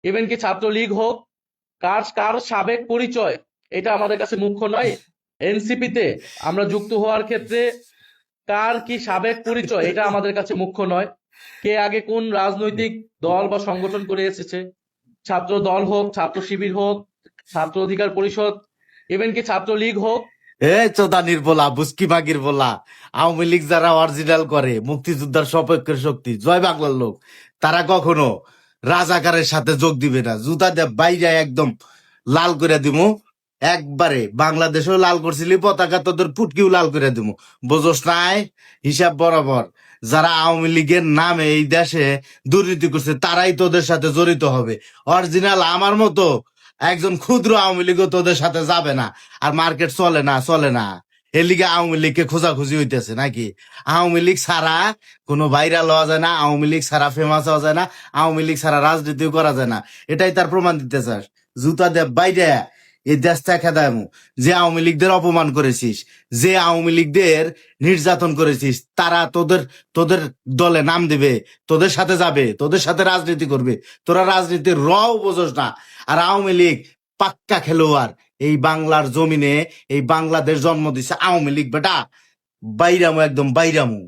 Even কি ছাত্রলীগ হোক, কার কার সাবেক পরিচয় এটা আমাদের কাছে মুখ্য নয়। এনসিপিতে আমরা যুক্ত হওয়ার ক্ষেত্রে কার কি সাবেক পরিচয় এটা আমাদের কাছে মুখ্য নয়। কে আগে কোন রাজনৈতিক দল বা সংগঠন করে এসেছে, ছাত্র দল হোক, ছাত্র শিবির হোক, ছাত্র অধিকার পরিষদ, ইভেন কি ছাত্রলীগ হোক। এ চোদানির বলা, বুস্কি বাগির বলা, আওয়ামী লীগ যারা অরিজিনাল করে, মুক্তিযোদ্ধার সপক্ষের শক্তি, জয় বাংলার লোক, তারা কখনো রাজাকারের সাথে যোগ দিবে না। জুতা দিয়ে বাইরে একদম লাল করে দিমু। একবারে বাংলাদেশেও লাল করছিলি পতাকা, তোদের ফুটকিও লাল করে দিমু। বোঝোস নাই? হিসাব বরাবর। যারা আওয়ামী লীগের নামে এই দেশে দুর্নীতি করছে তারাই তোদের সাথে জড়িত হবে। অরিজিনাল আমার মতো একজন ক্ষুদ্র আওয়ামী লীগও তোদের সাথে যাবে না। আর মার্কেট চলে না, চলে না। এর লিগে আওয়ামী লীগকে খোঁজাখুঁজি হইতেছে নাকি? আওয়ামী লীগ ছাড়া কোনো ভাইরাল হওয়া যায় না, আওয়ামী লীগ ছাড়া ফেমাস হওয়া যায় না, আওয়ামী লীগ ছাড়া রাজনীতিও করা যায় না। এটাই তার প্রমাণ দিতে চাস? জুতা দে বাইরে এই দেশ থেকে দেয় যে আওয়ামী লীগদের অপমান করেছিস, যে আওয়ামী লীগদের নির্যাতন করেছিস, তারা তোদের তোদের দলে নাম দিবে, তোদের সাথে যাবে, তোদের সাথে রাজনীতি করবে। তোরা রাজনীতির রও বোঝোস না। আর আওয়ামী লীগ পাক্কা খেলোয়াড়। এই বাংলার জমিনে এই বাংলাদেশ জন্ম দিছে আওয়ামী লীগ। বেটা বাইরামু, একদম বাইরামু।